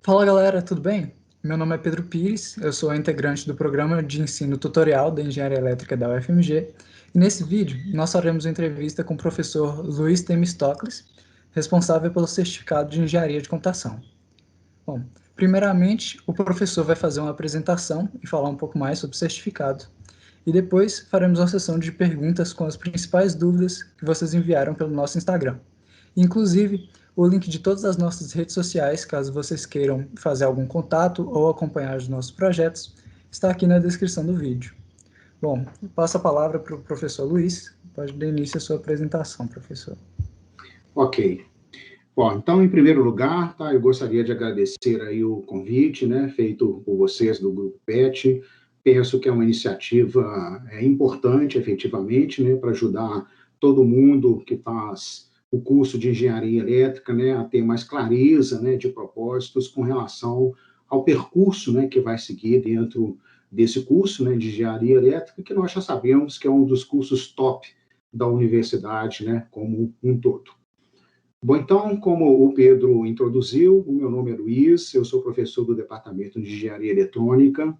Fala galera, tudo bem? Meu nome é Pedro Pires, eu sou integrante do programa de ensino tutorial da Engenharia Elétrica da UFMG e nesse vídeo nós faremos uma entrevista com o professor Luiz Temistocles, responsável pelo certificado de Engenharia de Computação. Bom, primeiramente o professor vai fazer uma apresentação e falar um pouco mais sobre o certificado e depois faremos uma sessão de perguntas com as principais dúvidas que vocês enviaram pelo nosso Instagram. Inclusive, o link de todas as nossas redes sociais, caso vocês queiram fazer algum contato ou acompanhar os nossos projetos, está aqui na descrição do vídeo. Bom, passo a palavra para o professor Luiz. Pode dar início à sua apresentação, professor. Ok. Bom, então, em primeiro lugar, eu gostaria de agradecer aí o convite, feito por vocês do Grupo PET. Penso que é uma iniciativa importante, efetivamente, para ajudar todo mundo que faz o curso de Engenharia Elétrica, a ter mais clareza, de propósitos com relação ao percurso, que vai seguir dentro desse curso, de Engenharia Elétrica, que nós já sabemos que é um dos cursos top da universidade, como um todo. Bom, então, como o Pedro introduziu, o meu nome é Luiz, eu sou professor do Departamento de Engenharia Eletrônica,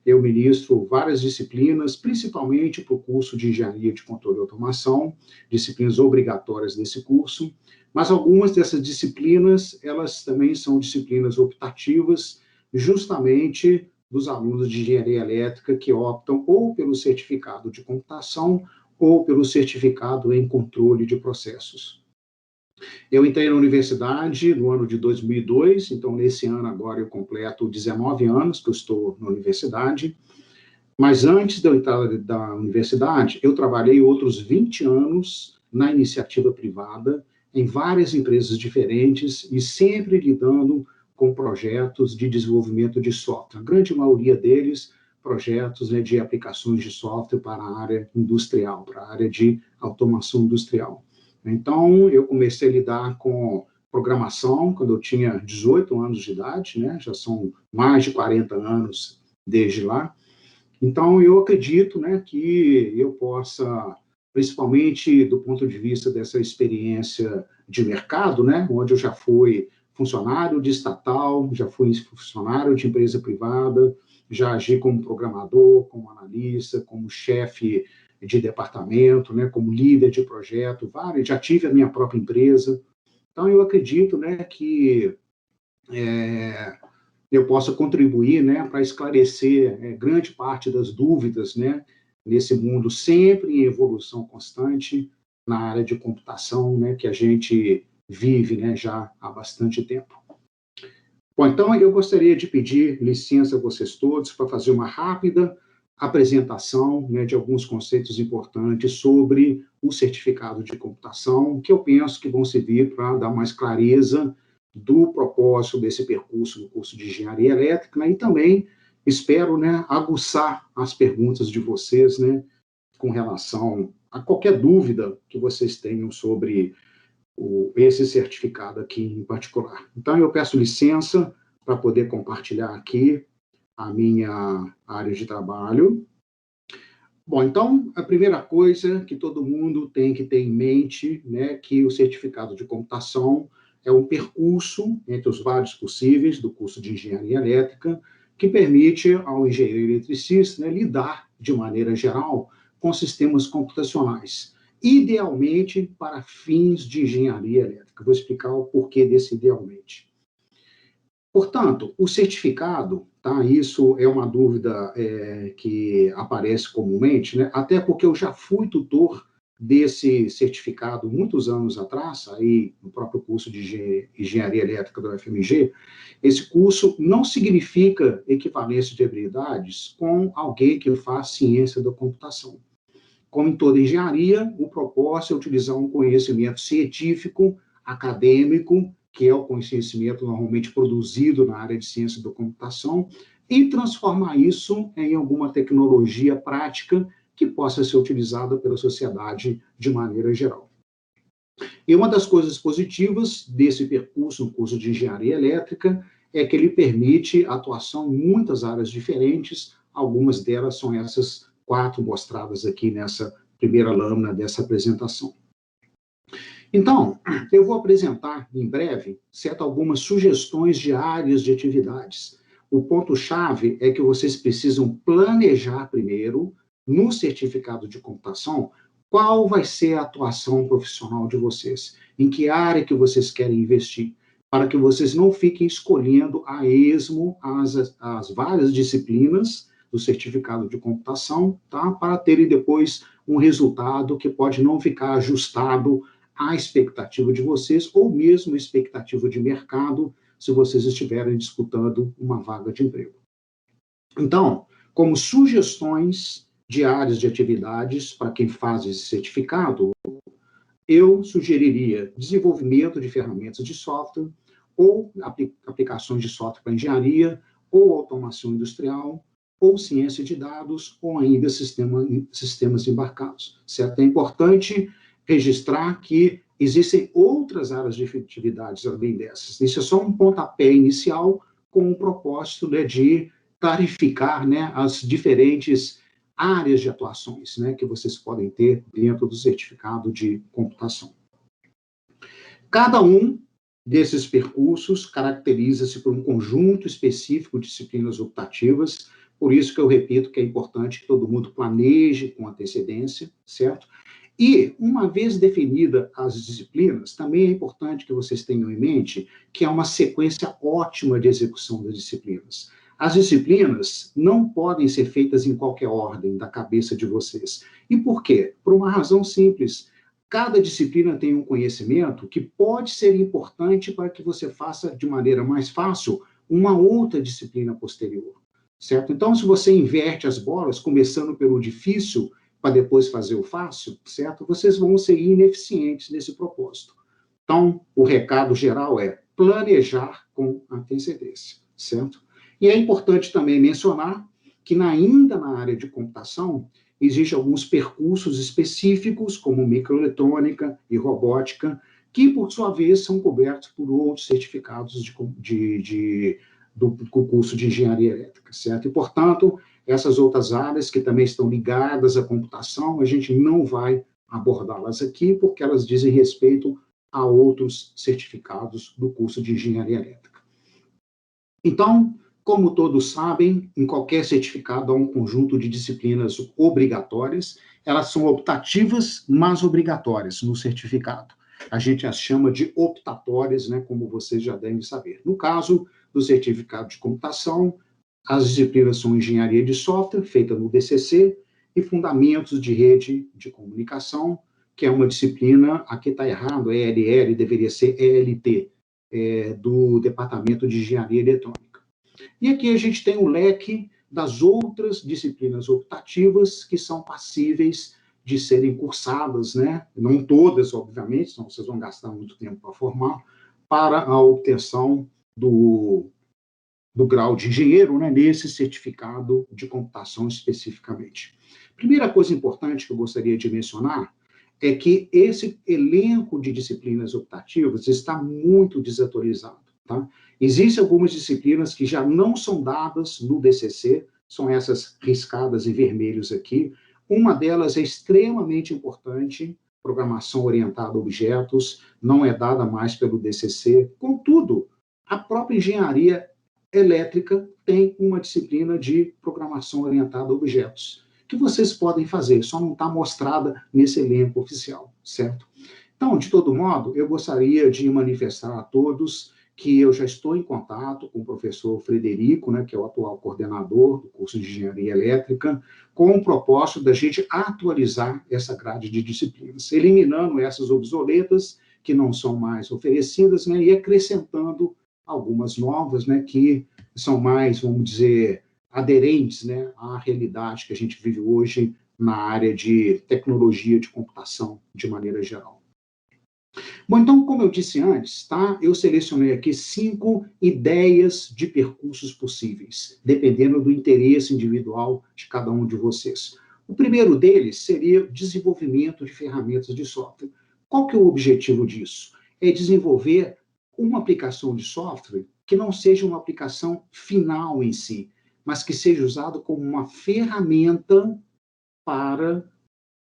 eu ministro várias disciplinas, principalmente para o curso de Engenharia de Controle e Automação, disciplinas obrigatórias desse curso, mas algumas dessas disciplinas, elas também são disciplinas optativas, justamente dos alunos de Engenharia Elétrica que optam ou pelo certificado de computação ou pelo certificado em controle de processos. Eu entrei na universidade no ano de 2002, então nesse ano agora eu completo 19 anos que eu estou na universidade, mas antes de eu entrar da universidade, eu trabalhei outros 20 anos na iniciativa privada, em várias empresas diferentes e sempre lidando com projetos de desenvolvimento de software. A grande maioria deles, projetos de aplicações de software para a área industrial, para a área de automação industrial. Então, eu comecei a lidar com programação quando eu tinha 18 anos de idade, já são mais de 40 anos desde lá. Então, eu acredito que eu possa, principalmente do ponto de vista dessa experiência de mercado, onde eu já fui funcionário de estatal, já fui funcionário de empresa privada, já agi como programador, como analista, como chefe de departamento, como líder de projeto, já tive a minha própria empresa. Então, eu acredito que eu possa contribuir para esclarecer grande parte das dúvidas nesse mundo sempre em evolução constante na área de computação que a gente vive já há bastante tempo. Bom, então eu gostaria de pedir licença a vocês todos para fazer uma rápida apresentação de alguns conceitos importantes sobre o certificado de computação, que eu penso que vão servir para dar mais clareza do propósito desse percurso no curso de Engenharia Elétrica, e também espero aguçar as perguntas de vocês com relação a qualquer dúvida que vocês tenham sobre esse certificado aqui em particular. Então, eu peço licença para poder compartilhar aqui a minha área de trabalho. Bom, então, a primeira coisa que todo mundo tem que ter em mente, que o certificado de computação é um percurso entre os vários possíveis do curso de Engenharia Elétrica, que permite ao engenheiro eletricista lidar, de maneira geral, com sistemas computacionais, idealmente para fins de engenharia elétrica. Vou explicar o porquê desse idealmente. Portanto, o certificado, isso é uma dúvida que aparece comumente, até porque eu já fui tutor desse certificado muitos anos atrás, aí no próprio curso de Engenharia Elétrica da UFMG. Esse curso não significa equivalência de habilidades com alguém que faz ciência da computação. Como em toda engenharia, o propósito é utilizar um conhecimento científico, acadêmico, que é o conhecimento normalmente produzido na área de ciência da computação, e transformar isso em alguma tecnologia prática que possa ser utilizada pela sociedade de maneira geral. E uma das coisas positivas desse percurso, no curso de Engenharia Elétrica, é que ele permite atuação em muitas áreas diferentes, algumas delas são essas 4 mostradas aqui nessa primeira lâmina dessa apresentação. Então, eu vou apresentar em breve, certo, algumas sugestões de áreas de atividades. O ponto-chave é que vocês precisam planejar primeiro, no certificado de computação, qual vai ser a atuação profissional de vocês, em que área que vocês querem investir, para que vocês não fiquem escolhendo a esmo as várias disciplinas do certificado de computação, tá? Para terem depois um resultado que pode não ficar ajustado à expectativa de vocês, ou mesmo expectativa de mercado, se vocês estiverem disputando uma vaga de emprego. Então, como sugestões de áreas de atividades para quem faz esse certificado, eu sugeriria desenvolvimento de ferramentas de software, ou aplicações de software para engenharia, ou automação industrial, ou ciência de dados, ou ainda sistemas embarcados, certo? É importante registrar que existem outras áreas de atividades além dessas. Isso é só um pontapé inicial com o propósito, né, de clarificar, né, as diferentes áreas de atuações, né, que vocês podem ter dentro do certificado de computação. Cada um desses percursos caracteriza-se por um conjunto específico de disciplinas optativas, por isso que eu repito que é importante que todo mundo planeje com antecedência, certo? E, uma vez definida as disciplinas, também é importante que vocês tenham em mente que há uma sequência ótima de execução das disciplinas. As disciplinas não podem ser feitas em qualquer ordem da cabeça de vocês. E por quê? Por uma razão simples. Cada disciplina tem um conhecimento que pode ser importante para que você faça de maneira mais fácil uma outra disciplina posterior, certo? Então, se você inverte as bolas, começando pelo difícil, para depois fazer o fácil, certo? Vocês vão ser ineficientes nesse propósito. Então, o recado geral é planejar com antecedência, certo? E é importante também mencionar que ainda na área de computação, existem alguns percursos específicos, como microeletrônica e robótica, que, por sua vez, são cobertos por outros certificados do curso de engenharia elétrica, certo? E, portanto, essas outras áreas que também estão ligadas à computação, a gente não vai abordá-las aqui, porque elas dizem respeito a outros certificados do curso de engenharia elétrica. Então, como todos sabem, em qualquer certificado há um conjunto de disciplinas obrigatórias, elas são optativas, mas obrigatórias no certificado. A gente as chama de optatórias, né, como vocês já devem saber. No caso do certificado de computação, as disciplinas são engenharia de software, feita no DCC, e fundamentos de rede de comunicação, que é uma disciplina, aqui está errado, é ELL, deveria ser ELT, do Departamento de Engenharia Eletrônica. E aqui a gente tem o leque das outras disciplinas optativas que são passíveis de serem cursadas, né? Não todas, obviamente, senão vocês vão gastar muito tempo para formar, para a obtenção do grau de engenheiro, né, nesse certificado de computação especificamente. Primeira coisa importante que eu gostaria de mencionar é que esse elenco de disciplinas optativas está muito desatualizado, tá? Existem algumas disciplinas que já não são dadas no DCC, são essas riscadas em vermelhos aqui. Uma delas é extremamente importante, programação orientada a objetos, não é dada mais pelo DCC. Contudo, a própria engenharia elétrica tem uma disciplina de programação orientada a objetos, que vocês podem fazer, só não está mostrada nesse elenco oficial, certo? Então, de todo modo, eu gostaria de manifestar a todos que eu já estou em contato com o professor Frederico, né, que é o atual coordenador do curso de Engenharia Elétrica, com o propósito da gente atualizar essa grade de disciplinas, eliminando essas obsoletas que não são mais oferecidas, né, e acrescentando algumas novas, né, que são mais, vamos dizer, aderentes, né, à realidade que a gente vive hoje na área de tecnologia de computação, de maneira geral. Bom, então, como eu disse antes, tá, eu selecionei aqui 5 ideias de percursos possíveis, dependendo do interesse individual de cada um de vocês. O primeiro deles seria o desenvolvimento de ferramentas de software. Qual que é o objetivo disso? É desenvolver uma aplicação de software que não seja uma aplicação final em si, mas que seja usado como uma ferramenta para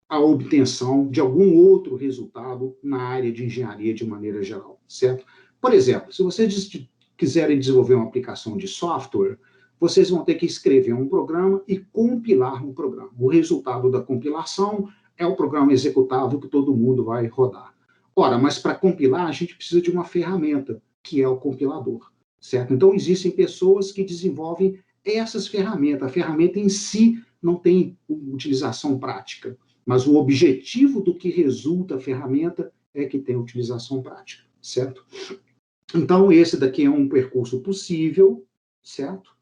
a obtenção de algum outro resultado na área de engenharia de maneira geral, certo? Por exemplo, se vocês quiserem desenvolver uma aplicação de software, vocês vão ter que escrever um programa e compilar um programa. O resultado da compilação é o programa executável que todo mundo vai rodar. Ora, mas para compilar, a gente precisa de uma ferramenta, que é o compilador, certo? Então, existem pessoas que desenvolvem essas ferramentas. A ferramenta em si não tem utilização prática, mas o objetivo do que resulta a ferramenta é que tem utilização prática, certo? Então, esse daqui é um percurso possível, certo?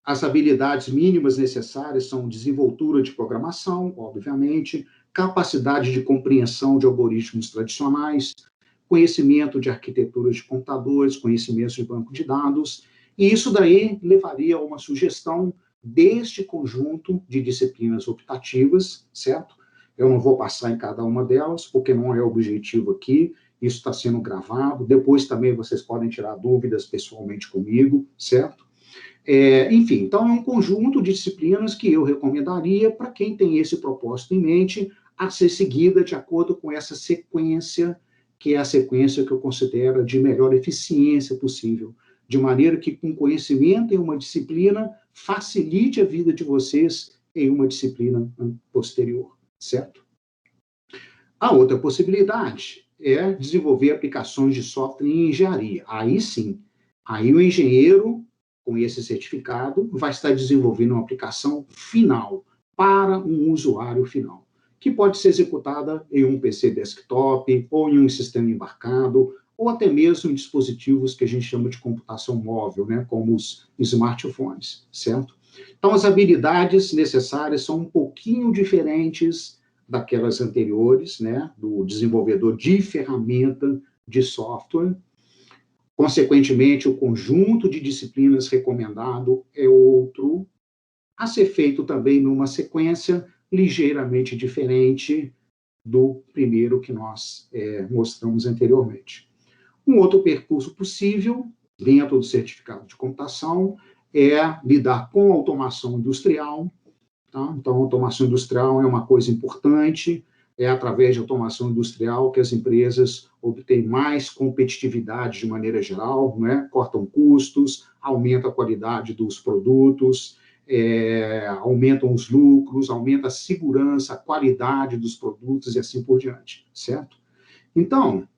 As habilidades mínimas necessárias são desenvoltura de programação, obviamente, capacidade de compreensão de algoritmos tradicionais, conhecimento de arquiteturas de computadores, conhecimentos de banco de dados, e isso daí levaria a uma sugestão deste conjunto de disciplinas optativas, certo? Eu não vou passar em cada uma delas, porque não é o objetivo aqui, isso está sendo gravado, depois também vocês podem tirar dúvidas pessoalmente comigo, certo? Enfim, então é um conjunto de disciplinas que eu recomendaria para quem tem esse propósito em mente, a ser seguida de acordo com essa sequência, que é a sequência que eu considero de melhor eficiência possível, de maneira que, com conhecimento em uma disciplina, facilite a vida de vocês em uma disciplina posterior, certo? A outra possibilidade é desenvolver aplicações de software em engenharia. Aí sim, aí o engenheiro, com esse certificado, vai estar desenvolvendo uma aplicação final para um usuário final, que pode ser executada em um PC desktop, ou em um sistema embarcado, ou até mesmo em dispositivos que a gente chama de computação móvel, né, como os smartphones, certo? Então, as habilidades necessárias são um pouquinho diferentes daquelas anteriores, né, do desenvolvedor de ferramenta de software. Consequentemente, o conjunto de disciplinas recomendado é outro, a ser feito também numa sequência ligeiramente diferente do primeiro que nós mostramos anteriormente. Um outro percurso possível, dentro do certificado de computação, é lidar com automação industrial. Tá? Então, automação industrial é uma coisa importante, é através de automação industrial que as empresas obtêm mais competitividade de maneira geral, né? Cortam custos, aumentam a qualidade dos produtos, aumentam os lucros, aumenta a segurança, a qualidade dos produtos e assim por diante, certo? Então,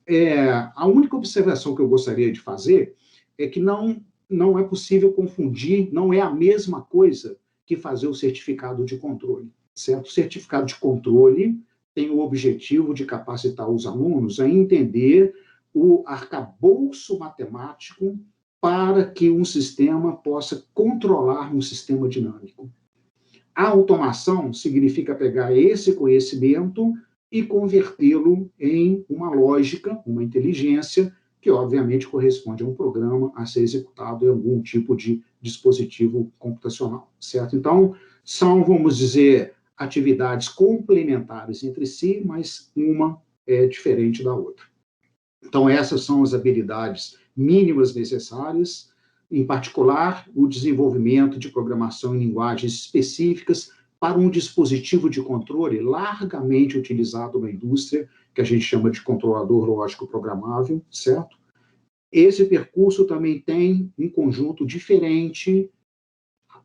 a única observação que eu gostaria de fazer é que não é possível confundir, não é a mesma coisa que fazer o certificado de controle, certo? O certificado de controle tem o objetivo de capacitar os alunos a entender o arcabouço matemático para que um sistema possa controlar um sistema dinâmico. A automação significa pegar esse conhecimento e convertê-lo em uma lógica, uma inteligência, que obviamente corresponde a um programa a ser executado em algum tipo de dispositivo computacional, certo? Então, são, vamos dizer, atividades complementares entre si, mas uma é diferente da outra. Então, essas são as habilidades mínimas necessárias, em particular, o desenvolvimento de programação em linguagens específicas para um dispositivo de controle largamente utilizado na indústria, que a gente chama de controlador lógico programável, certo? Esse percurso também tem um conjunto diferente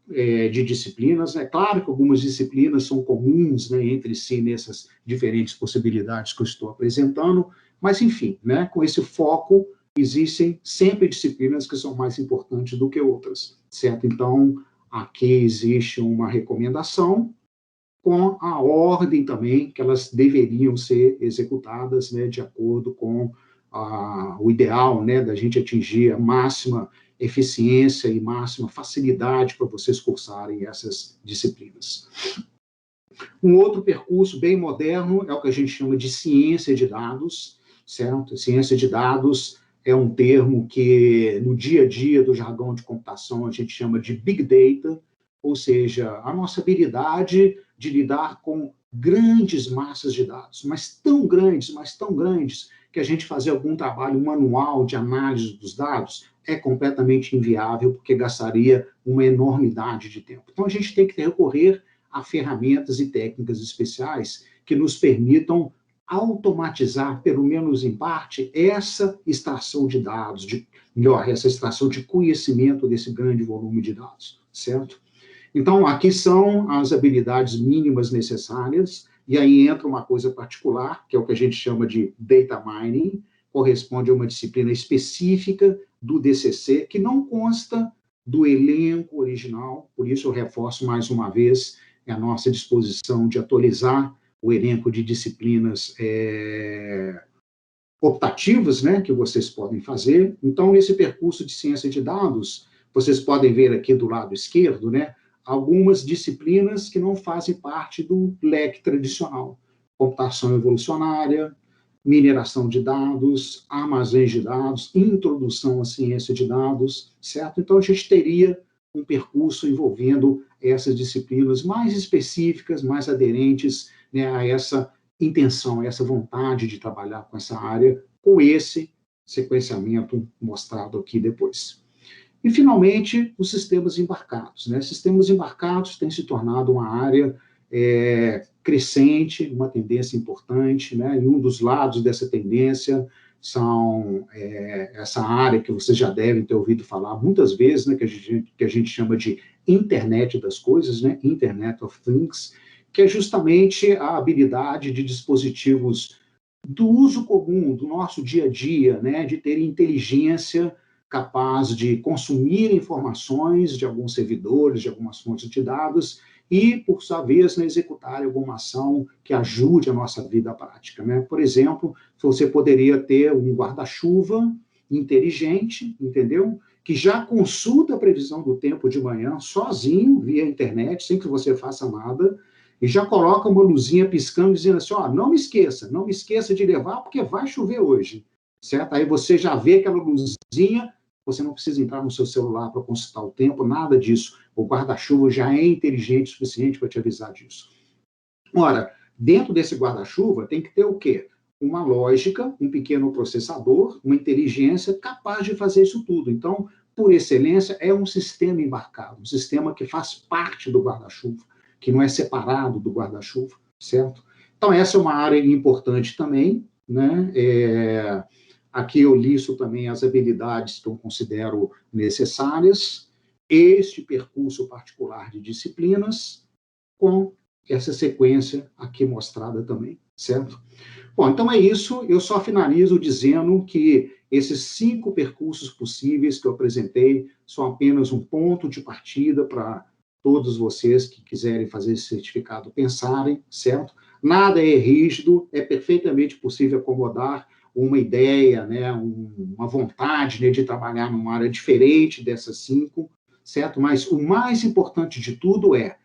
de disciplinas. É claro que algumas disciplinas são comuns, né, entre si nessas diferentes possibilidades que eu estou apresentando, mas, enfim, né, com esse foco, existem sempre disciplinas que são mais importantes do que outras, certo? Então, aqui existe uma recomendação com a ordem também que elas deveriam ser executadas, né, de acordo com o ideal, né, da gente atingir a máxima eficiência e máxima facilidade para vocês cursarem essas disciplinas. Um outro percurso bem moderno é o que a gente chama de ciência de dados, certo? Ciência de dados é um termo que, no dia a dia do jargão de computação, a gente chama de Big Data, ou seja, a nossa habilidade de lidar com grandes massas de dados, mas tão grandes, que a gente fazer algum trabalho manual de análise dos dados é completamente inviável, porque gastaria uma enormidade de tempo. Então, a gente tem que recorrer a ferramentas e técnicas especiais que nos permitam automatizar, pelo menos em parte, essa extração de dados, melhor, essa extração de conhecimento desse grande volume de dados, certo? Então, aqui são as habilidades mínimas necessárias, e aí entra uma coisa particular, que é o que a gente chama de data mining, corresponde a uma disciplina específica do DCC, que não consta do elenco original, por isso eu reforço mais uma vez a nossa disposição de atualizar o elenco de disciplinas optativas, né, que vocês podem fazer. Então, nesse percurso de ciência de dados, vocês podem ver aqui do lado esquerdo, né, algumas disciplinas que não fazem parte do leque tradicional. Computação evolucionária, mineração de dados, armazéns de dados, introdução à ciência de dados, certo? Então, a gente teria um percurso envolvendo essas disciplinas mais específicas, mais aderentes, né, a essa intenção, a essa vontade de trabalhar com essa área, com esse sequenciamento mostrado aqui depois. E, finalmente, os sistemas embarcados, né? Sistemas embarcados têm se tornado uma área crescente, uma tendência importante, né? E um dos lados dessa tendência são essa área que vocês já devem ter ouvido falar muitas vezes, né? Que a gente chama de Internet das Coisas, né? Internet of Things, que é justamente a habilidade de dispositivos do uso comum, do nosso dia a dia, né? De ter inteligência capaz de consumir informações de alguns servidores, de algumas fontes de dados, e, por sua vez, né, executar alguma ação que ajude a nossa vida prática, né? Por exemplo, você poderia ter um guarda-chuva inteligente, entendeu? Que já consulta a previsão do tempo de manhã sozinho, via internet, sem que você faça nada, e já coloca uma luzinha piscando, dizendo assim, ó, não me esqueça de levar, porque vai chover hoje, certo? Aí você já vê aquela luzinha, você não precisa entrar no seu celular para consultar o tempo, nada disso. O guarda-chuva já é inteligente o suficiente para te avisar disso. Ora, dentro desse guarda-chuva tem que ter o quê? Uma lógica, um pequeno processador, uma inteligência capaz de fazer isso tudo. Então, por excelência, é um sistema embarcado, um sistema que faz parte do guarda-chuva, que não é separado do guarda-chuva, certo? Então, essa é uma área importante também, né? Aqui eu listo também as habilidades que eu considero necessárias, este percurso particular de disciplinas, com essa sequência aqui mostrada também, certo? Bom, então é isso, eu só finalizo dizendo que esses 5 percursos possíveis que eu apresentei são apenas um ponto de partida para todos vocês que quiserem fazer esse certificado pensarem, certo? Nada é rígido, é perfeitamente possível acomodar uma ideia, né, uma vontade, né, de trabalhar numa área diferente dessas 5, certo? Mas o mais importante de tudo é,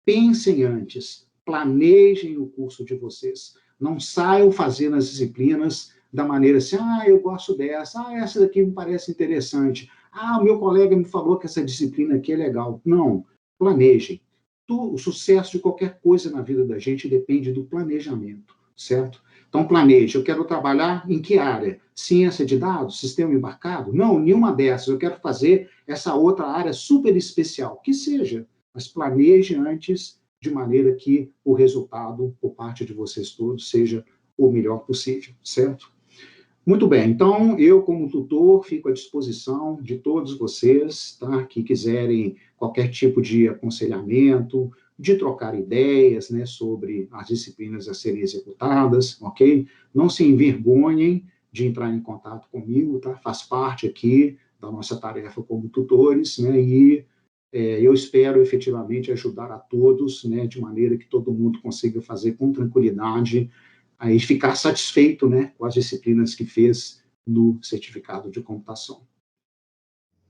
pensem antes, planejem o curso de vocês, não saiam fazendo as disciplinas da maneira assim, eu gosto dessa, essa daqui me parece interessante, o meu colega me falou que essa disciplina aqui é legal. Não, planejem. O sucesso de qualquer coisa na vida da gente depende do planejamento, certo? Então, planeje, eu quero trabalhar em que área? Ciência de dados? Sistema embarcado? Não, nenhuma dessas. Eu quero fazer essa outra área super especial. Que seja, mas planeje antes, de maneira que o resultado, por parte de vocês todos, seja o melhor possível, certo? Muito bem, então, eu, como tutor, fico à disposição de todos vocês, tá? Que quiserem qualquer tipo de aconselhamento, de trocar ideias, né, sobre as disciplinas a serem executadas, ok? Não se envergonhem de entrar em contato comigo, tá? Faz parte aqui da nossa tarefa como tutores, né? E eu espero efetivamente ajudar a todos, né, de maneira que todo mundo consiga fazer com tranquilidade aí ficar satisfeito, né, com as disciplinas que fez no certificado de computação.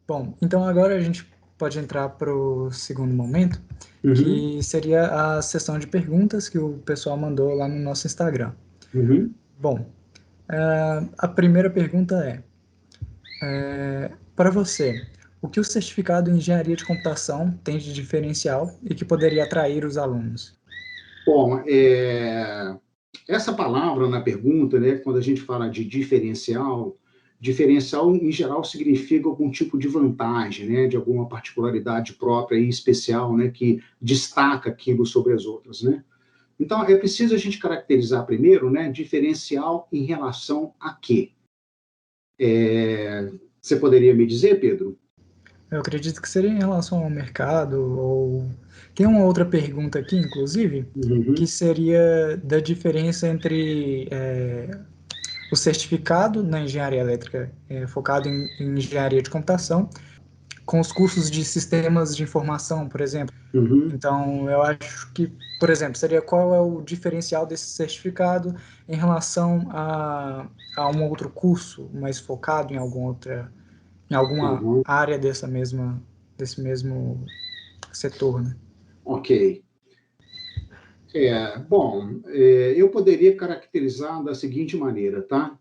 Bom, então agora a gente pode entrar para o segundo momento, que seria a sessão de perguntas que o pessoal mandou lá no nosso Instagram. Bom, a primeira pergunta para você, o que o certificado em engenharia de computação tem de diferencial e que poderia atrair os alunos? Bom, essa palavra na pergunta, né, quando a gente fala de diferencial, diferencial em geral significa algum tipo de vantagem, né, de alguma particularidade própria e especial, né, que destaca aquilo sobre as outras, né? Então, é preciso a gente caracterizar primeiro, né, diferencial em relação a quê? Você poderia me dizer, Pedro? Eu acredito que seria em relação ao mercado, ou... Tem uma outra pergunta aqui, inclusive, que Uhum. seria da diferença entre o certificado na engenharia elétrica focado em engenharia de computação, com os cursos de sistemas de informação, por exemplo. Uhum. Então, eu acho que, por exemplo, seria qual é o diferencial desse certificado em relação a um outro curso mais focado em alguma Uhum. área desse mesmo setor, né? Ok. Bom, eu poderia caracterizar da seguinte maneira, tá?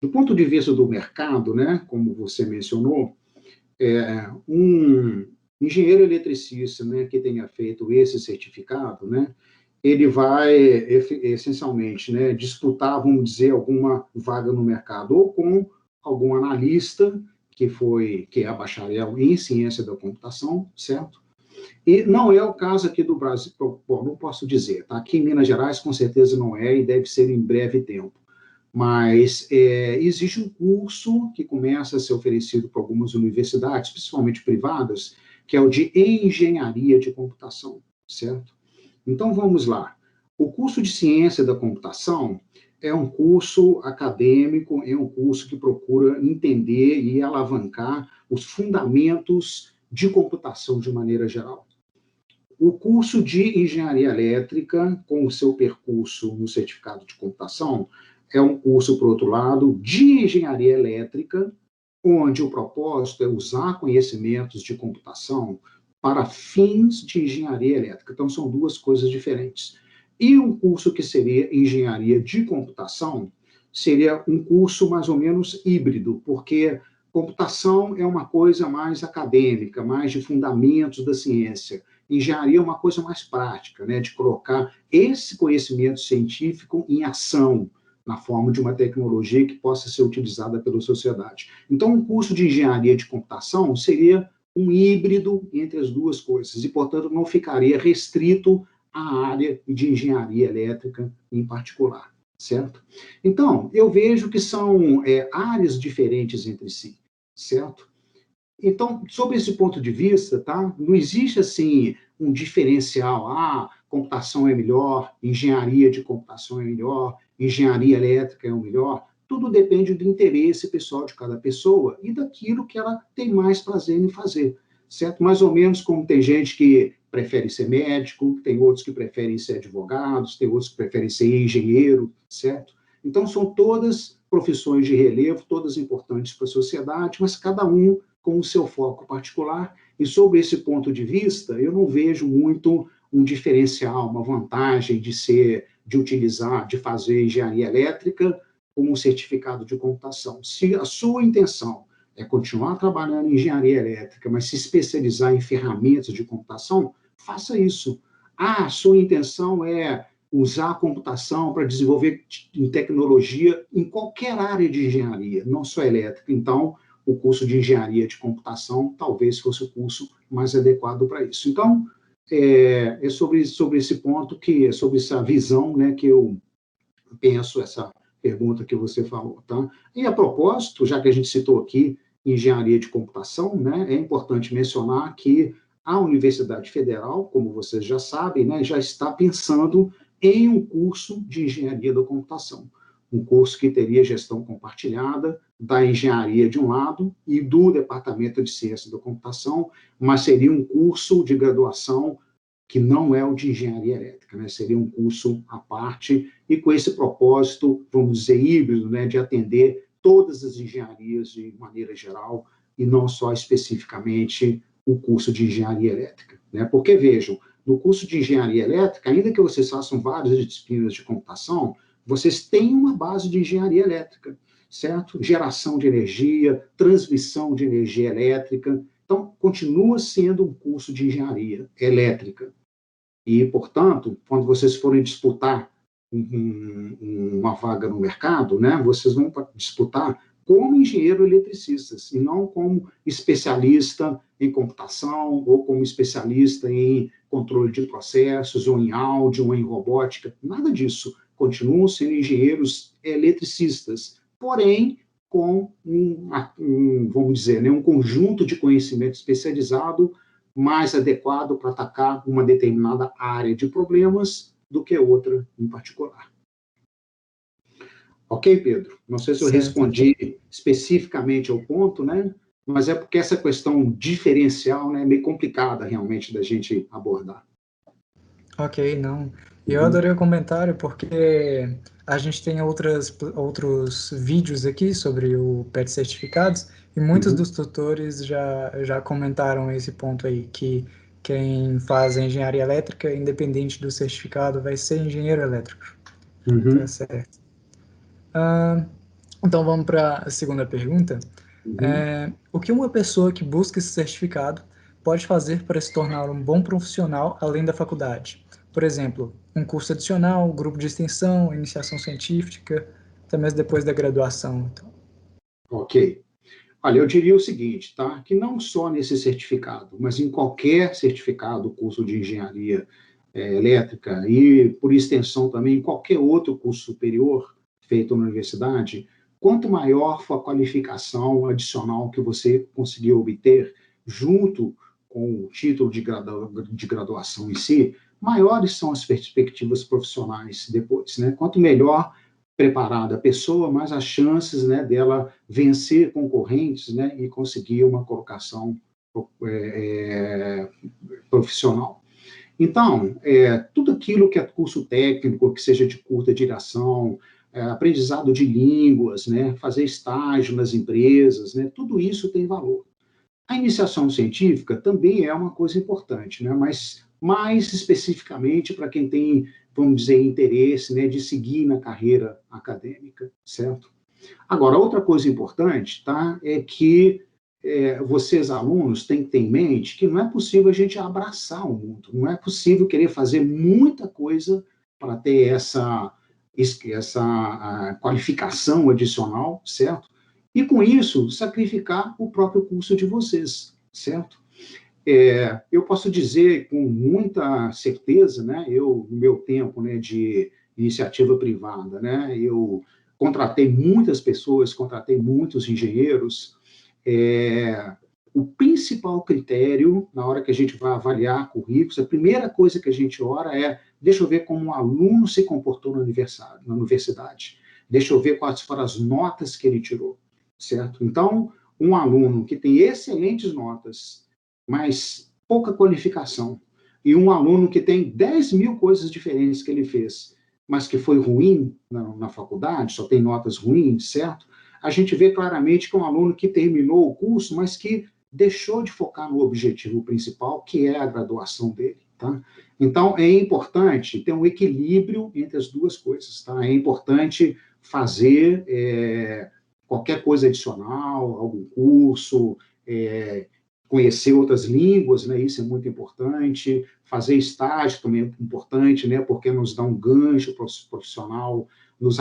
Do ponto de vista do mercado, né, como você mencionou, um engenheiro eletricista, né, que tenha feito esse certificado, né, ele vai essencialmente, né, disputar, vamos dizer, alguma vaga no mercado ou com algum analista que é bacharel em ciência da computação, certo? E não é o caso aqui do Brasil, bom, não posso dizer, tá? Aqui em Minas Gerais, com certeza não é, e deve ser em breve tempo. Mas existe um curso que começa a ser oferecido por algumas universidades, principalmente privadas, que é o de engenharia de computação, certo? Então, vamos lá. O curso de ciência da computação é um curso acadêmico, é um curso que procura entender e alavancar os fundamentos de computação de maneira geral. O curso de engenharia elétrica, com o seu percurso no certificado de computação, é um curso, por outro lado, de engenharia elétrica, onde o propósito é usar conhecimentos de computação para fins de engenharia elétrica. Então, são duas coisas diferentes. E um curso que seria engenharia de computação seria um curso mais ou menos híbrido, porque computação é uma coisa mais acadêmica, mais de fundamentos da ciência. Engenharia é uma coisa mais prática, né, de colocar esse conhecimento científico em ação, na forma de uma tecnologia que possa ser utilizada pela sociedade. Então, um curso de engenharia de computação seria um híbrido entre as duas coisas, e, portanto, não ficaria restrito à área de engenharia elétrica em particular, certo? Então, eu vejo que são áreas diferentes entre si, certo? Então, sob esse ponto de vista, tá, não existe assim um diferencial. Ah, computação é melhor, engenharia de computação é melhor, engenharia elétrica é o melhor. Tudo depende do interesse pessoal de cada pessoa e daquilo que ela tem mais prazer em fazer, certo? Mais ou menos como tem gente que prefere ser médico, tem outros que preferem ser advogados, tem outros que preferem ser engenheiro, certo? Então, são todas profissões de relevo, todas importantes para a sociedade, mas cada um com o seu foco particular, e sob esse ponto de vista, eu não vejo muito um diferencial, uma vantagem de utilizar, de fazer engenharia elétrica com um certificado de computação. Se a sua intenção é continuar trabalhando em engenharia elétrica, mas se especializar em ferramentas de computação, faça isso. Ah, a sua intenção é usar a computação para desenvolver tecnologia em qualquer área de engenharia, não só elétrica. Então, o curso de engenharia de computação talvez fosse o curso mais adequado para isso. Então, é sobre esse ponto, sobre essa visão, né, que eu penso essa pergunta que você falou. Tá? E, a propósito, já que a gente citou aqui engenharia de computação, né, é importante mencionar que a Universidade Federal, como vocês já sabem, né, já está pensando em um curso de engenharia da computação. Um curso que teria gestão compartilhada da engenharia de um lado e do Departamento de Ciência da Computação, mas seria um curso de graduação que não é o de engenharia elétrica, né? Seria um curso à parte e com esse propósito, vamos dizer, híbrido, né, de atender todas as engenharias de maneira geral e não só especificamente o curso de engenharia elétrica, né? Porque, vejam, no curso de engenharia elétrica, ainda que vocês façam várias disciplinas de computação, vocês têm uma base de engenharia elétrica, certo? Geração de energia, transmissão de energia elétrica. Então, continua sendo um curso de engenharia elétrica. E, portanto, quando vocês forem disputar uma vaga no mercado, né, vocês vão disputar como engenheiro eletricistas, e não como especialista em computação, ou como especialista em controle de processos, ou em áudio, ou em robótica, nada disso. Continuam sendo engenheiros eletricistas, porém, com vamos dizer, né, um conjunto de conhecimento especializado mais adequado para atacar uma determinada área de problemas do que outra em particular. Ok, Pedro? Não sei se eu respondi especificamente ao ponto, né? Mas é porque essa questão diferencial, né, é meio complicada realmente da gente abordar. Ok, não. Eu adorei o comentário porque a gente tem outros vídeos aqui sobre o PET certificados e muitos dos tutores já comentaram esse ponto aí, que quem faz engenharia elétrica, independente do certificado, vai ser engenheiro elétrico. Tá certo. Então vamos para a segunda pergunta. O que uma pessoa que busca esse certificado pode fazer para se tornar um bom profissional além da faculdade? Por exemplo, um curso adicional, grupo de extensão, iniciação científica, até mesmo depois da graduação. Então. Ok. Olha, eu diria o seguinte, tá? Que não só nesse certificado, mas em qualquer certificado, curso de engenharia elétrica e, por extensão também, em qualquer outro curso superior feito na universidade, quanto maior for a qualificação adicional que você conseguir obter junto com o título de graduação em si, maiores são as perspectivas profissionais depois, né? Quanto melhor preparada a pessoa, mais as chances, né, dela vencer concorrentes, né, e conseguir uma colocação profissional. Então, tudo aquilo que é curso técnico, que seja de curta duração, aprendizado de línguas, né, fazer estágio nas empresas, né, tudo isso tem valor. A iniciação científica também é uma coisa importante, né, mas mais especificamente para quem tem, vamos dizer, interesse, né, de seguir na carreira acadêmica, certo? Agora, outra coisa importante, tá, é que vocês, alunos, têm que ter em mente que não é possível a gente abraçar o mundo, não é possível querer fazer muita coisa para ter essa qualificação adicional, certo? E, com isso, sacrificar o próprio curso de vocês, certo? Eu posso dizer com muita certeza, né, no meu tempo, né, de iniciativa privada, né, eu contratei muitas pessoas, contratei muitos engenheiros. O principal critério, na hora que a gente vai avaliar currículos, a primeira coisa que a gente ora é, deixa eu ver como um aluno se comportou na universidade, deixa eu ver quais foram as notas que ele tirou, certo? Então, um aluno que tem excelentes notas, mas pouca qualificação, e um aluno que tem 10 mil coisas diferentes que ele fez, mas que foi ruim na faculdade, só tem notas ruins, certo? A gente vê claramente que é um aluno que terminou o curso, mas que deixou de focar no objetivo principal, que é a graduação dele, tá? Então, é importante ter um equilíbrio entre as duas coisas, tá? É importante fazer qualquer coisa adicional, algum curso, conhecer outras línguas, né? Isso é muito importante. Fazer estágio também é importante, né? Porque nos dá um gancho profissional, nos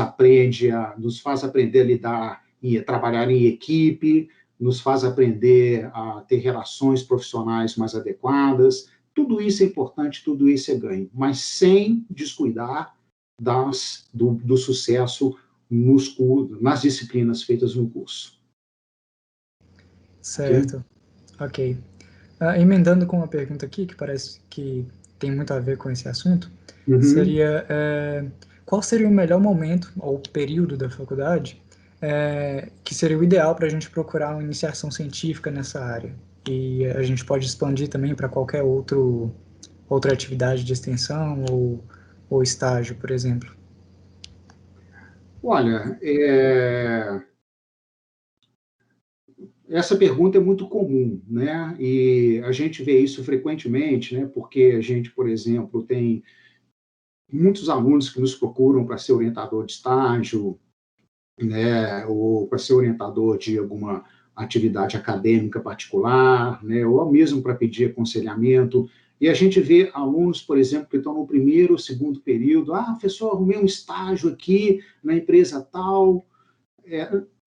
faz aprender a lidar e a trabalhar em equipe, nos faz aprender a ter relações profissionais mais adequadas. Tudo isso é importante, tudo isso é ganho, mas sem descuidar do sucesso nas disciplinas feitas no curso. Certo. Ok. Emendando com uma pergunta aqui, que parece que tem muito a ver com esse assunto, seria qual seria o melhor momento ou período da faculdade que seria o ideal para a gente procurar uma iniciação científica nessa área? E a gente pode expandir também para qualquer outra atividade de extensão ou estágio, por exemplo. Olha, essa pergunta é muito comum, né? E a gente vê isso frequentemente, né? Porque a gente, por exemplo, tem muitos alunos que nos procuram para ser orientador de estágio, né? Ou para ser orientador de alguma atividade acadêmica particular, né? Ou mesmo para pedir aconselhamento. E a gente vê alunos, por exemplo, que estão no primeiro ou segundo período, professor, arrumei um estágio aqui na empresa tal.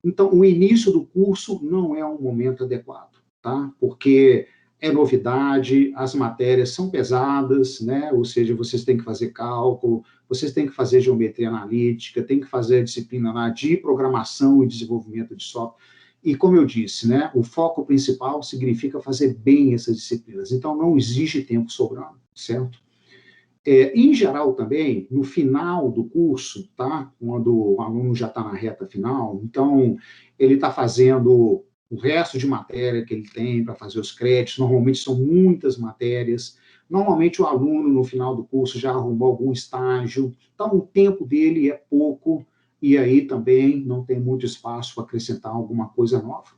Então, o início do curso não é um momento adequado, tá? Porque é novidade, as matérias são pesadas, né? Ou seja, vocês têm que fazer cálculo, vocês têm que fazer geometria analítica, têm que fazer a disciplina lá de programação e desenvolvimento de software. E, como eu disse, né, o foco principal significa fazer bem essas disciplinas. Então, não existe tempo sobrando, certo? Em geral, também, no final do curso, tá? Quando o aluno já está na reta final, então, ele está fazendo o resto de matéria que ele tem para fazer os créditos, normalmente são muitas matérias, normalmente o aluno, no final do curso, já arrumou algum estágio, então o tempo dele é pouco, e aí também não tem muito espaço para acrescentar alguma coisa nova.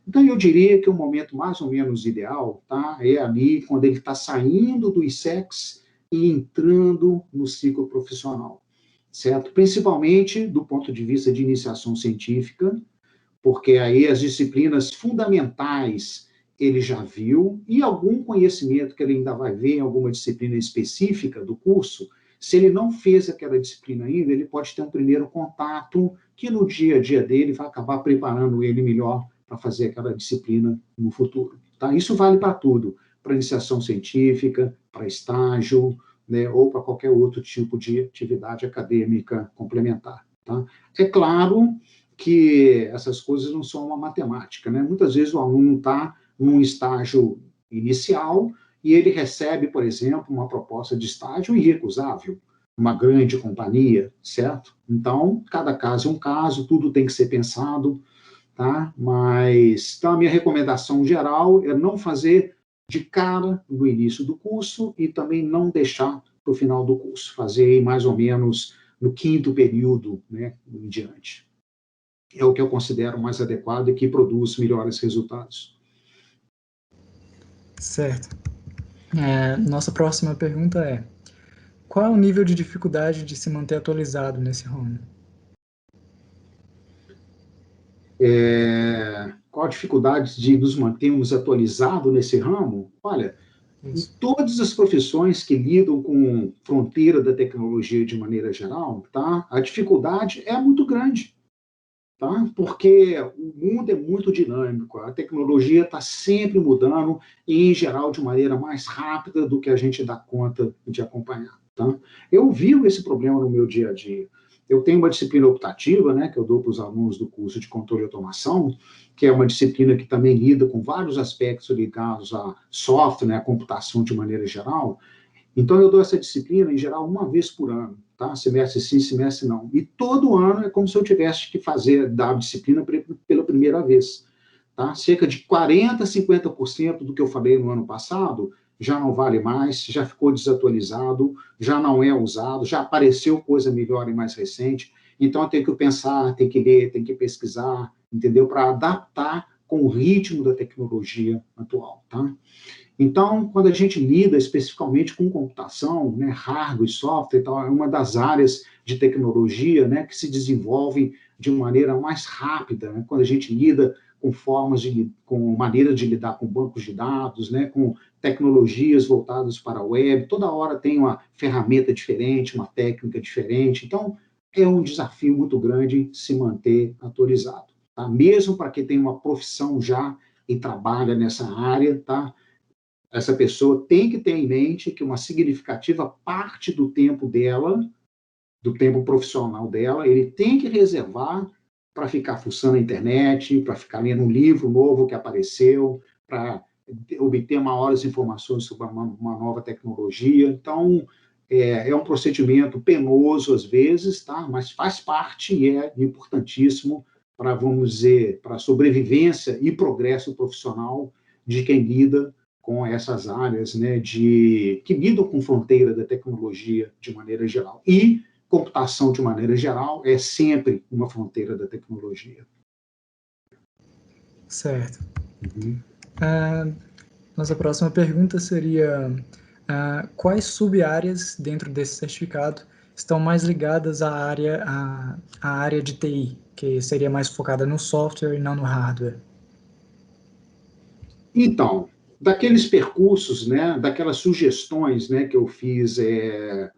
Então, eu diria que o momento mais ou menos ideal, tá, é ali quando ele está saindo do ISEX e entrando no ciclo profissional, certo? Principalmente do ponto de vista de iniciação científica, porque aí as disciplinas fundamentais ele já viu, e algum conhecimento que ele ainda vai ver em alguma disciplina específica do curso, se ele não fez aquela disciplina ainda, ele pode ter um primeiro contato que no dia a dia dele vai acabar preparando ele melhor para fazer aquela disciplina no futuro. Tá? Isso vale para tudo, para iniciação científica, para estágio, né, ou para qualquer outro tipo de atividade acadêmica complementar. Tá? É claro que essas coisas não são uma matemática, né? Muitas vezes o aluno está num estágio inicial e ele recebe, por exemplo, uma proposta de estágio irrecusável, uma grande companhia, certo? Então, cada caso é um caso, tudo tem que ser pensado, tá? Mas, então, a minha recomendação geral é não fazer de cara no início do curso e também não deixar para o final do curso, fazer mais ou menos no quinto período, né, em diante. É o que eu considero mais adequado e que produz melhores resultados. Certo. Nossa próxima pergunta é: qual é o nível de dificuldade de se manter atualizado nesse ramo? Qual a dificuldade de nos mantermos atualizados nesse ramo? Olha, em Isso. todas as profissões que lidam com fronteira da tecnologia de maneira geral, tá? A dificuldade é muito grande, tá? Porque o mundo é muito dinâmico, a tecnologia está sempre mudando e, em geral, de maneira mais rápida do que a gente dá conta de acompanhar, tá? Eu vivo esse problema no meu dia a dia. Eu tenho uma disciplina optativa, né, que eu dou para os alunos do curso de controle e automação, que é uma disciplina que também lida com vários aspectos ligados a software, né, a computação de maneira geral. Então, eu dou essa disciplina, em geral, uma vez por ano, tá? Semestre sim, semestre não. E todo ano é como se eu tivesse que dar a disciplina pela primeira vez, tá? Cerca de 40%, 50% do que eu falei no ano passado já não vale mais, já ficou desatualizado, já não é usado, já apareceu coisa melhor e mais recente. Então, eu tenho que pensar, tenho que ler, tenho que pesquisar, entendeu? Para adaptar com o ritmo da tecnologia atual, tá? Então, quando a gente lida especificamente com computação, né, hardware e software e tal, é uma das áreas de tecnologia, né, que se desenvolve de maneira mais rápida, né, quando a gente lida com com maneira de lidar com bancos de dados, né, com tecnologias voltadas para a web, toda hora tem uma ferramenta diferente, uma técnica diferente, então é um desafio muito grande se manter atualizado, tá? Mesmo para quem tem uma profissão já e trabalha nessa área, tá? Essa pessoa tem que ter em mente que uma significativa parte do tempo dela, do tempo profissional dela, ele tem que reservar para ficar fuçando a internet, para ficar lendo um livro novo que apareceu, para obter maiores informações sobre uma nova tecnologia. Então, é um procedimento penoso às vezes, tá? Mas faz parte e é importantíssimo para, vamos dizer, para a sobrevivência e progresso profissional de quem lida com essas áreas, né, que lidam com fronteira da tecnologia de maneira geral. E computação, de maneira geral, é sempre uma fronteira da tecnologia. Certo. Uhum. Nossa próxima pergunta seria: quais sub-áreas dentro desse certificado estão mais ligadas à área de TI, que seria mais focada no software e não no hardware? Então, daqueles percursos, né, daquelas sugestões, né, que eu fiz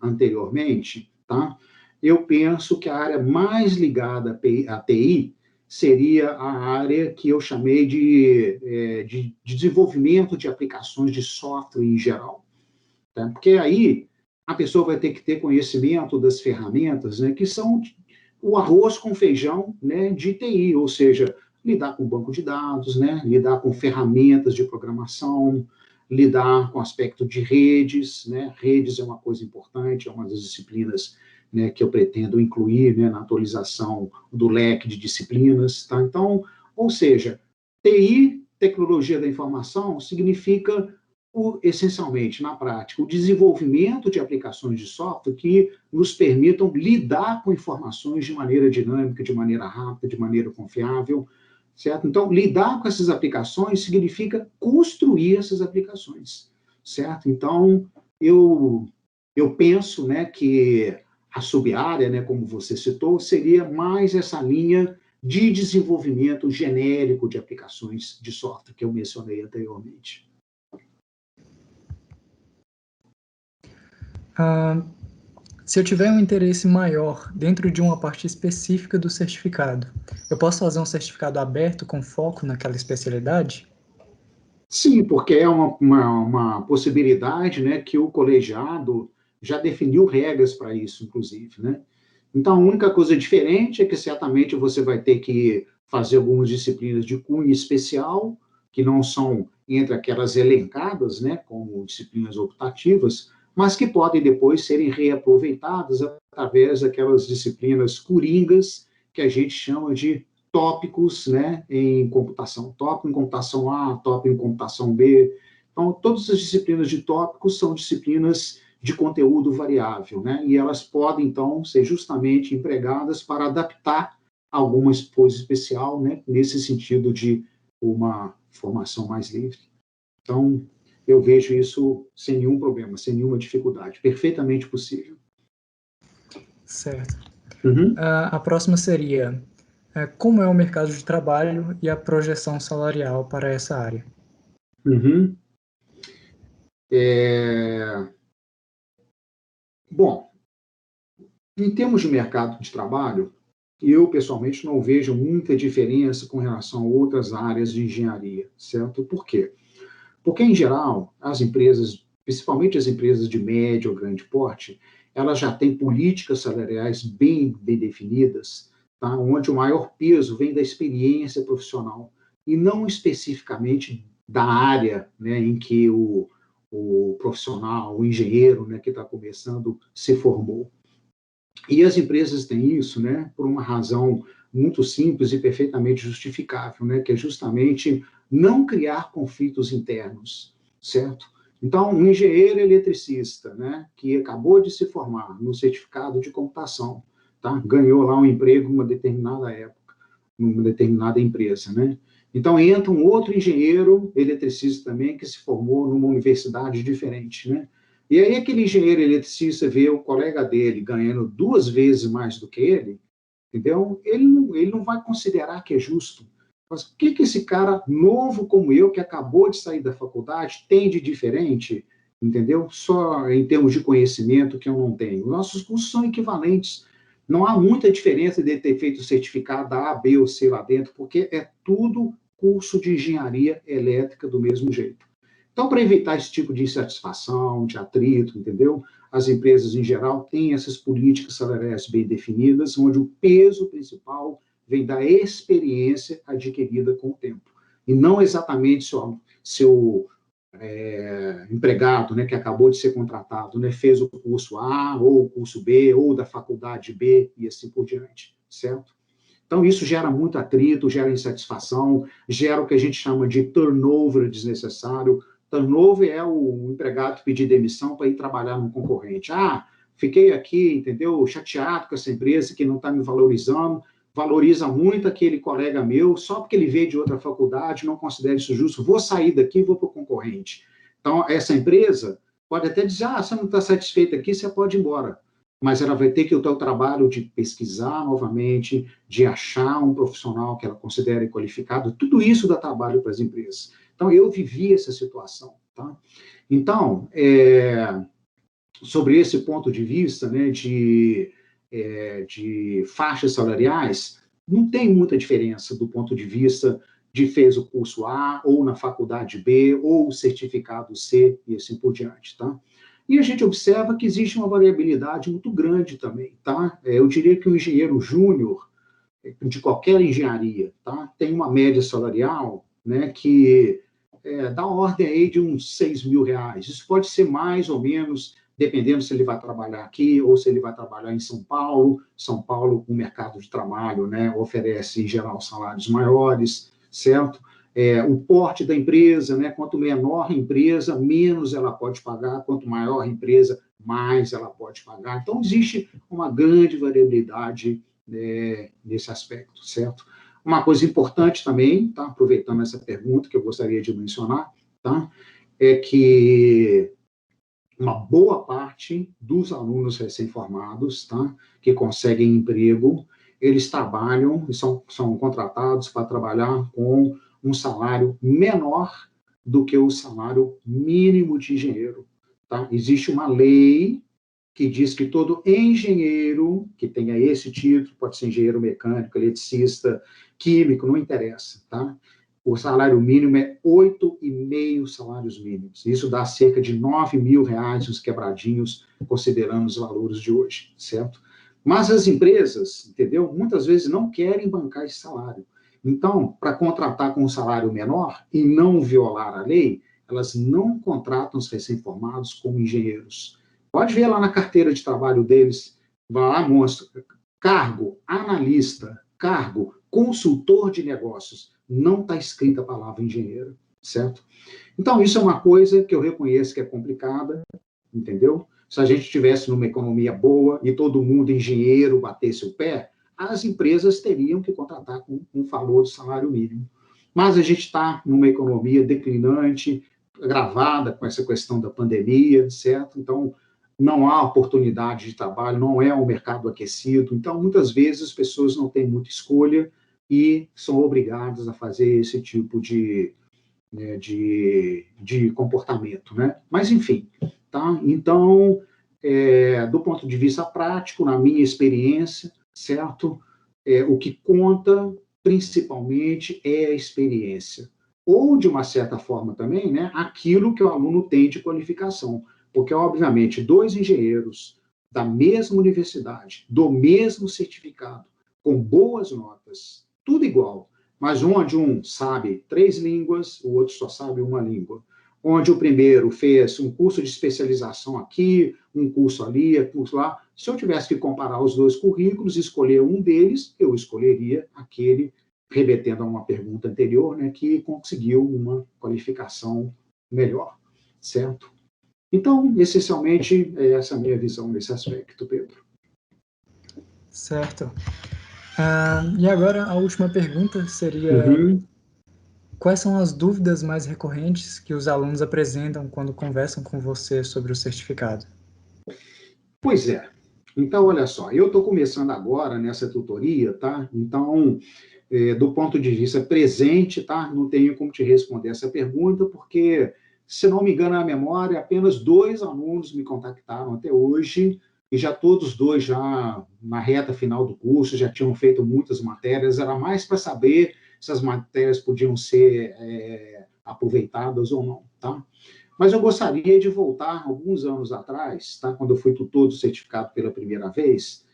anteriormente, tá? Eu penso que a área mais ligada à TI seria a área que eu chamei de desenvolvimento de aplicações de software em geral. Tá? Porque aí a pessoa vai ter que ter conhecimento das ferramentas, né, que são o arroz com feijão, né, de TI, ou seja, lidar com banco de dados, né, lidar com ferramentas de programação, lidar com o aspecto de redes, né, redes é uma coisa importante, é uma das disciplinas, né, que eu pretendo incluir, né, na atualização do leque de disciplinas, tá? Então, ou seja, TI, tecnologia da informação, significa essencialmente, na prática, o desenvolvimento de aplicações de software que nos permitam lidar com informações de maneira dinâmica, de maneira rápida, de maneira confiável, certo? Então, lidar com essas aplicações significa construir essas aplicações, certo? Então, eu penso, né, que a sub-área, né, como você citou, seria mais essa linha de desenvolvimento genérico de aplicações de software que eu mencionei anteriormente. Se eu tiver um interesse maior dentro de uma parte específica do certificado, eu posso fazer um certificado aberto com foco naquela especialidade? Sim, porque é uma possibilidade, né, que o colegiado já definiu regras para isso, inclusive, né? Então, a única coisa diferente é que certamente você vai ter que fazer algumas disciplinas de cunho especial, que não são entre aquelas elencadas, né, como disciplinas optativas, mas que podem depois serem reaproveitadas através daquelas disciplinas coringas que a gente chama de tópicos, né, em computação. Tópico em computação A, tópico em computação B. Então, todas as disciplinas de tópicos são disciplinas de conteúdo variável, né? E elas podem, então, ser justamente empregadas para adaptar alguma coisa especial, né? Nesse sentido de uma formação mais livre. Então, eu vejo isso sem nenhum problema, sem nenhuma dificuldade, perfeitamente possível. Certo. Uhum. A próxima seria, como é o mercado de trabalho e a projeção salarial para essa área? Uhum. Bom, em termos de mercado de trabalho, eu, pessoalmente, não vejo muita diferença com relação a outras áreas de engenharia, certo? Por quê? Porque, em geral, as empresas, principalmente as empresas de médio ou grande porte, elas já têm políticas salariais bem definidas, tá? Onde o maior peso vem da experiência profissional e não especificamente da área, né, em que o profissional, o engenheiro, né, que está começando, se formou. E as empresas têm isso, né, por uma razão muito simples e perfeitamente justificável, né, que é justamente não criar conflitos internos, certo? Então, um engenheiro eletricista, né, que acabou de se formar no certificado de computação, tá? Ganhou lá um emprego em uma determinada época, numa determinada empresa, né? Então, entra um outro engenheiro eletricista também que se formou numa universidade diferente, né? E aí aquele engenheiro eletricista vê o colega dele ganhando 2 vezes mais do que ele, entendeu? Ele não vai considerar que é justo. Mas o que esse cara novo como eu, que acabou de sair da faculdade, tem de diferente, entendeu? Só em termos de conhecimento que eu não tenho. Nossos cursos são equivalentes. Não há muita diferença de ter feito certificado A, B ou C lá dentro, porque é tudo curso de engenharia elétrica do mesmo jeito. Então, para evitar esse tipo de insatisfação, de atrito, entendeu? As empresas, em geral, têm essas políticas salariais bem definidas, onde o peso principal vem da experiência adquirida com o tempo. E não exatamente seu empregado, né, que acabou de ser contratado, né, fez o curso A, ou o curso B, ou da faculdade B, e assim por diante, certo? Então, isso gera muito atrito, gera insatisfação, gera o que a gente chama de turnover desnecessário. Turnover é o empregado pedir demissão para ir trabalhar no concorrente. Ah, fiquei aqui, entendeu, chateado com essa empresa que não está me valorizando, valoriza muito aquele colega meu, só porque ele veio de outra faculdade, não considera isso justo, vou sair daqui e vou para o concorrente. Então, essa empresa pode até dizer, você não está satisfeito aqui, você pode ir embora. Mas ela vai ter que ter o trabalho de pesquisar novamente, de achar um profissional que ela considere qualificado, tudo isso dá trabalho para as empresas. Então, eu vivi essa situação, tá? Então, sobre esse ponto de vista, né, de faixas salariais, não tem muita diferença do ponto de vista de fez o curso A, ou na faculdade B, ou o certificado C, e assim por diante, tá? E a gente observa que existe uma variabilidade muito grande também, tá? Eu diria que o engenheiro júnior, de qualquer engenharia, tá? Tem uma média salarial, né, que dá ordem aí de uns R$ 6.000. Isso pode ser mais ou menos, dependendo se ele vai trabalhar aqui ou se ele vai trabalhar em São Paulo. São Paulo, o mercado de trabalho, né, oferece, em geral, salários maiores, certo? O porte da empresa, né, quanto menor a empresa, menos ela pode pagar, quanto maior a empresa, mais ela pode pagar. Então, existe uma grande variabilidade nesse aspecto, certo? Uma coisa importante também, tá? Aproveitando essa pergunta que eu gostaria de mencionar, tá? É que uma boa parte dos alunos recém-formados, tá? Que conseguem emprego, eles trabalham e são contratados para trabalhar com um salário menor do que o salário mínimo de engenheiro, tá? Existe uma lei que diz que todo engenheiro que tenha esse título, pode ser engenheiro mecânico, eletricista, químico, não interessa, tá? O salário mínimo é 8,5 salários mínimos. Isso dá cerca de R$ 9.000, os quebradinhos, considerando os valores de hoje, certo? Mas as empresas, entendeu? Muitas vezes não querem bancar esse salário. Então, para contratar com um salário menor e não violar a lei, elas não contratam os recém-formados como engenheiros. Pode ver lá na carteira de trabalho deles, vai lá, mostra, cargo, analista, cargo, consultor de negócios, não está escrita a palavra engenheiro, certo? Então, isso é uma coisa que eu reconheço que é complicada, entendeu? Se a gente estivesse numa economia boa e todo mundo engenheiro batesse o pé, as empresas teriam que contratar com um valor de salário mínimo. Mas a gente está numa economia declinante, gravada com essa questão da pandemia, certo? Então, não há oportunidade de trabalho, não é um mercado aquecido. Então, muitas vezes, as pessoas não têm muita escolha e são obrigadas a fazer esse tipo de comportamento, né? Mas, enfim, tá? Então, do ponto de vista prático, na minha experiência, certo? O que conta, principalmente, é a experiência. Ou, de uma certa forma também, né, aquilo que o aluno tem de qualificação. Porque, obviamente, dois engenheiros da mesma universidade, do mesmo certificado, com boas notas, tudo igual, mas onde um sabe 3 línguas, o outro só sabe uma língua. Onde o primeiro fez um curso de especialização aqui, um curso ali, um curso lá. Se eu tivesse que comparar os dois currículos, escolher um deles, eu escolheria aquele, remetendo a uma pergunta anterior, né, que conseguiu uma qualificação melhor, certo? Então, essencialmente, é essa a minha visão nesse aspecto, Pedro. Certo. E agora a última pergunta seria: quais são as dúvidas mais recorrentes que os alunos apresentam quando conversam com você sobre o certificado? Pois é. Então, olha só, eu estou começando agora nessa tutoria, tá? Então, do ponto de vista presente, tá? Não tenho como te responder essa pergunta, porque, se não me engano a memória, apenas 2 alunos me contactaram até hoje, e já todos dois já na reta final do curso, já tinham feito muitas matérias, era mais para saber se as matérias podiam ser aproveitadas ou não, tá? Mas eu gostaria de voltar alguns anos atrás, tá? Quando eu fui tutor do certificado pela primeira vez,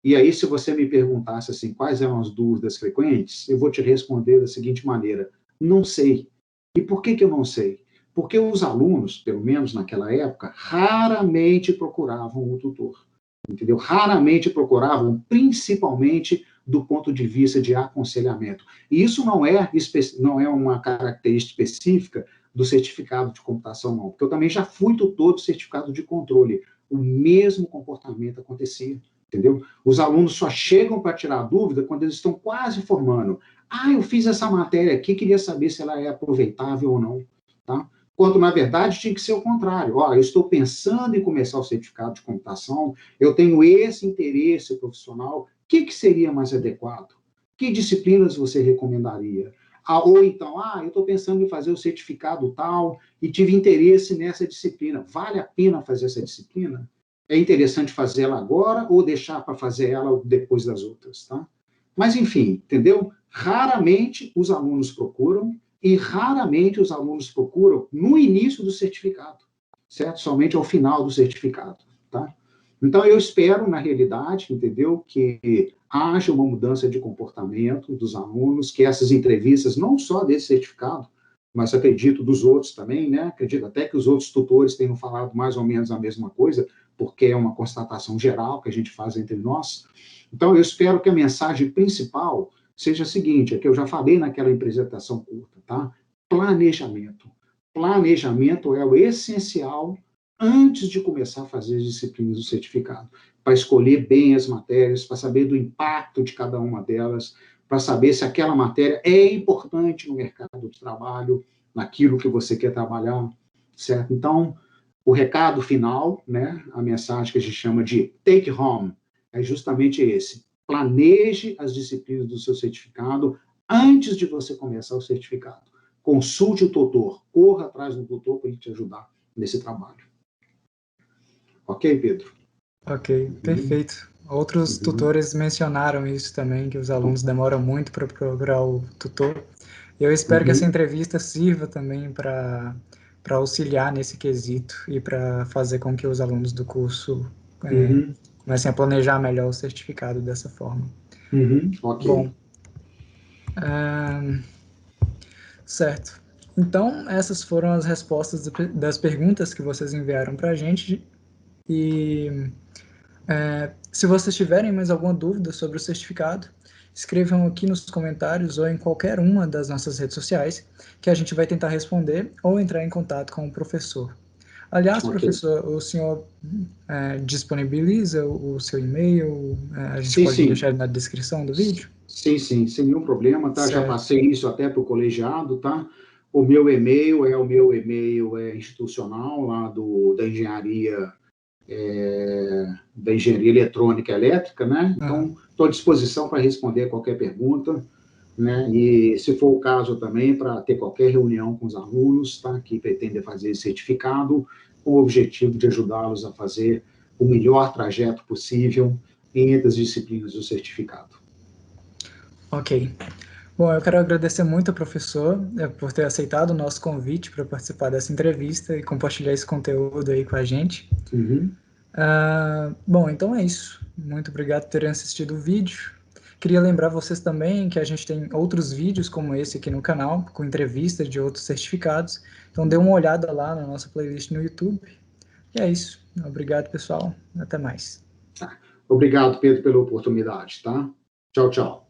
e aí, se você me perguntasse assim, quais eram as dúvidas frequentes, eu vou te responder da seguinte maneira: não sei. E por que eu não sei? Porque os alunos, pelo menos naquela época, raramente procuravam o tutor, entendeu? Raramente procuravam, principalmente do ponto de vista de aconselhamento. E isso não é uma característica específica do certificado de computação, não, porque eu também já fui tutor do certificado de controle. O mesmo comportamento acontecia, entendeu? Os alunos só chegam para tirar dúvida quando eles estão quase formando. Eu fiz essa matéria aqui, queria saber se ela é aproveitável ou não, tá? Quando, na verdade, tinha que ser o contrário. Eu estou pensando em começar o certificado de computação, eu tenho esse interesse profissional, o que seria mais adequado? Que disciplinas você recomendaria? Ou então, eu estou pensando em fazer o certificado tal e tive interesse nessa disciplina. Vale a pena fazer essa disciplina? É interessante fazer ela agora ou deixar para fazer ela depois das outras, tá? Mas, enfim, entendeu? Raramente os alunos procuram, e raramente os alunos procuram no início do certificado, certo? Somente ao final do certificado, tá? Então, eu espero, na realidade, entendeu, que haja uma mudança de comportamento dos alunos, que essas entrevistas, não só desse certificado, mas acredito dos outros também, né? Acredito até que os outros tutores tenham falado mais ou menos a mesma coisa, porque é uma constatação geral que a gente faz entre nós. Então, eu espero que a mensagem principal seja a seguinte, é que eu já falei naquela apresentação curta, tá? Planejamento. Planejamento é o essencial antes de começar a fazer as disciplinas do certificado, para escolher bem as matérias, para saber do impacto de cada uma delas, para saber se aquela matéria é importante no mercado de trabalho, naquilo que você quer trabalhar, certo? Então, o recado final, né, a mensagem que a gente chama de take home, é justamente esse. Planeje as disciplinas do seu certificado antes de você começar o certificado. Consulte o tutor, corra atrás do tutor para ele te ajudar nesse trabalho. Ok, Pedro? Ok, perfeito. Outros tutores mencionaram isso também, que os alunos demoram muito para procurar o tutor. Eu espero que essa entrevista sirva também para auxiliar nesse quesito e para fazer com que os alunos do curso comecem a planejar melhor o certificado dessa forma. Ok. Bom, certo. Então, essas foram as respostas das perguntas que vocês enviaram para a gente. E se vocês tiverem mais alguma dúvida sobre o certificado, escrevam aqui nos comentários ou em qualquer uma das nossas redes sociais, que a gente vai tentar responder ou entrar em contato com o professor. Aliás, professor, o senhor disponibiliza o seu e-mail? A gente pode deixar ele na descrição do vídeo? Sim, sem nenhum problema, tá? Certo. Já passei isso até para o colegiado, tá? O meu e-mail é o meu e-mail institucional lá da engenharia eletrônica e elétrica, né? Então, estou à disposição para responder qualquer pergunta, né? E, se for o caso também, para ter qualquer reunião com os alunos, tá? Que pretendem fazer esse certificado, com o objetivo de ajudá-los a fazer o melhor trajeto possível entre as disciplinas do certificado. Ok. Bom, eu quero agradecer muito ao professor por ter aceitado o nosso convite para participar dessa entrevista e compartilhar esse conteúdo aí com a gente. Bom, então é isso. Muito obrigado por terem assistido o vídeo. Queria lembrar vocês também que a gente tem outros vídeos como esse aqui no canal, com entrevistas de outros certificados. Então dê uma olhada lá na nossa playlist no YouTube. E é isso. Obrigado, pessoal. Até mais. Obrigado, Pedro, pela oportunidade, tá? Tchau, tchau.